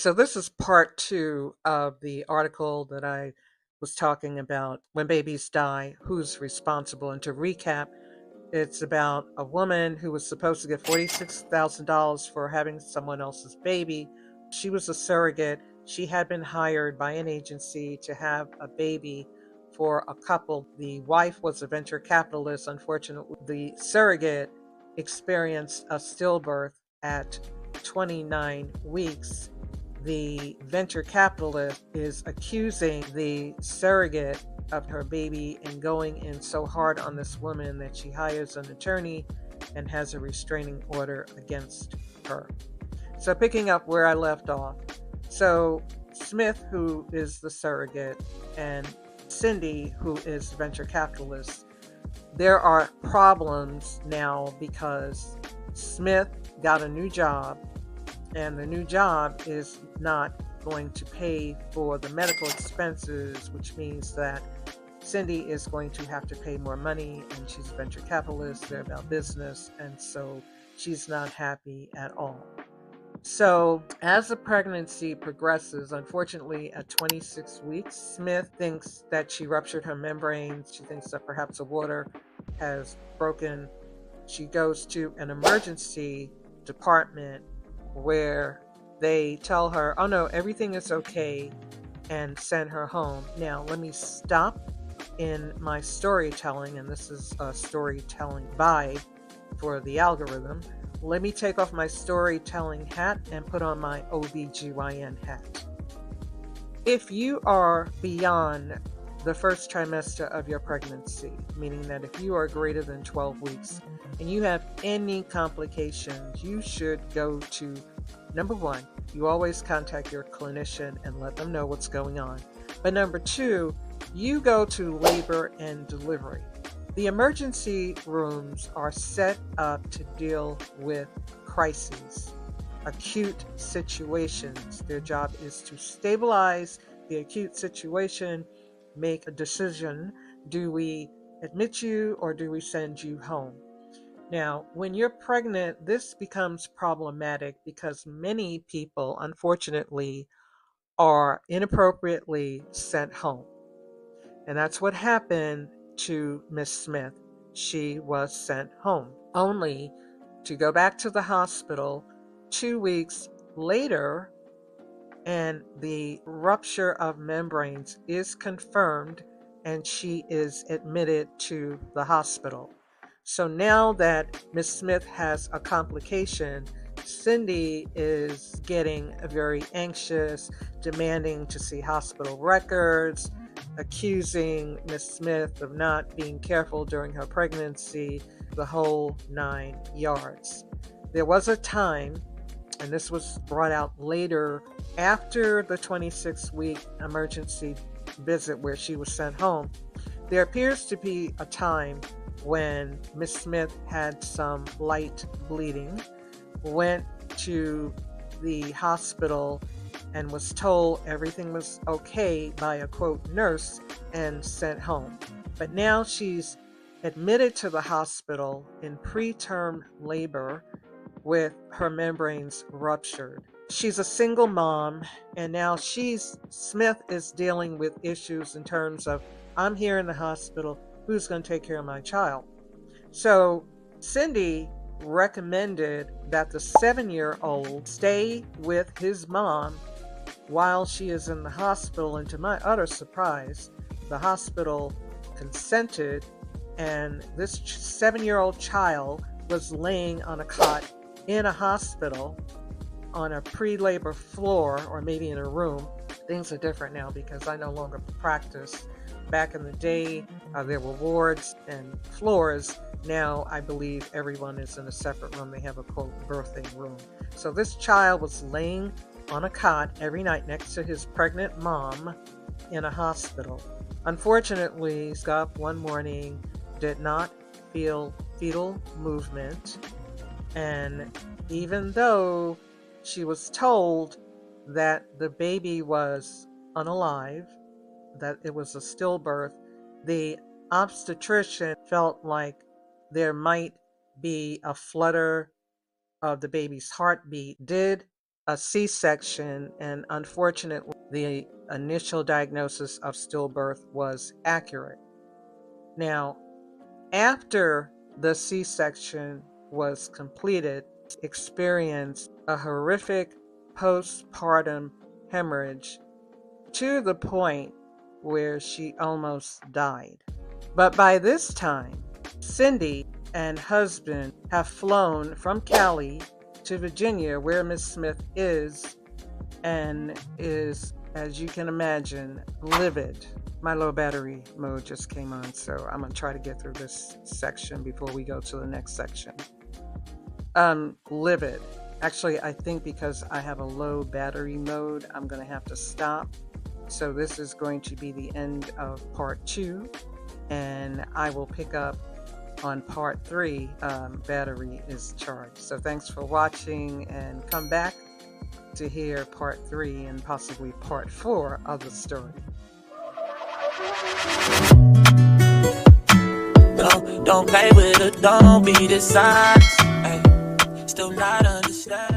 So this is part two of the article that I was talking about when babies die, who's responsible. And to recap, it's about a woman who was supposed to get $46,000 for having someone else's baby. She was a surrogate. She had been hired by an agency to have a baby for a couple. The wife was a venture capitalist. Unfortunately, the surrogate experienced a stillbirth at 29 weeks. The venture capitalist is accusing the surrogate of her baby and going in so hard on this woman that she hires an attorney and has a restraining order against her. So, picking up where I left off. So, Smith, who is the surrogate, and Cindy, who is the venture capitalist, there are problems now because Smith got a new job, and the new job is not going to pay for the medical expenses, which means that Cindy is going to have to pay more money, and she's a venture capitalist. They're about business, and so she's not happy at all. So, as the pregnancy progresses, unfortunately, at 26 weeks, Smith thinks that she ruptured her membranes. She thinks that perhaps the water has broken. She goes to an emergency department where they tell her, oh no, everything is okay, and send her home. Now, let me stop in my storytelling, and this is a storytelling guide for the algorithm. Let me take off my storytelling hat and put on my OBGYN hat. If you are beyond the first trimester of your pregnancy, meaning that if you are greater than 12 weeks and you have any complications, you should go to number one, you always contact your clinician and let them know what's going on. But number two, you go to labor and delivery. The emergency rooms are set up to deal with crises, acute situations. Their job is to stabilize the acute situation, make a decision. Do we admit you or do we send you home? Now, when you're pregnant, this becomes problematic because many people, unfortunately, are inappropriately sent home. And that's what happened to Miss Smith. She was sent home, only to go back to the hospital 2 weeks later, and the rupture of membranes is confirmed, and she is admitted to the hospital. So now that Miss Smith has a complication, Cindy is getting very anxious, demanding to see hospital records, accusing Miss Smith of not being careful during her pregnancy, the whole 9 yards. There was a time, and this was brought out later after the 26-week emergency visit where she was sent home. There appears to be a time when Miss Smith had some light bleeding, went to the hospital and was told everything was okay by a quote nurse and sent home. But now she's admitted to the hospital in preterm labor with her membranes ruptured. She's a single mom, and now Smith is dealing with issues in terms of, I'm here in the hospital, who's going to take care of my child? So Cindy recommended that the 7-year-old stay with his mom while she is in the hospital, and to my utter surprise, the hospital consented, and this 7-year-old child was laying on a cot in a hospital on a pre-labor floor, or maybe in a room. Things are different now because I no longer practice. Back in the day, there were wards and floors. Now I believe everyone is in a separate room. They have a quote birthing room. So this child was laying on a cot every night next to his pregnant mom in a hospital. Unfortunately, he got up one morning, did not feel fetal movement, and even though she was told that the baby was unalive, that it was a stillbirth, the obstetrician felt like there might be a flutter of the baby's heartbeat, did a C-section, and unfortunately, the initial diagnosis of stillbirth was accurate. Now, after the C-section was completed, experienced a horrific postpartum hemorrhage to the point where she almost died. But by this time, Cindy and husband have flown from Cali to Virginia, where Miss Smith is, and is, as you can imagine, livid. My low battery mode just came on, so I'm going to try to get through this section before we go to the next section. Livid. Actually, I think because I have a low battery mode, I'm going to have to stop. So this is going to be the end of part 2, and I will pick up on part 3. Battery is charged. So thanks for watching, and come back to hear part 3 and possibly part 4 of the story. Don't play with it, don't be dishonest. Ay, still not understand.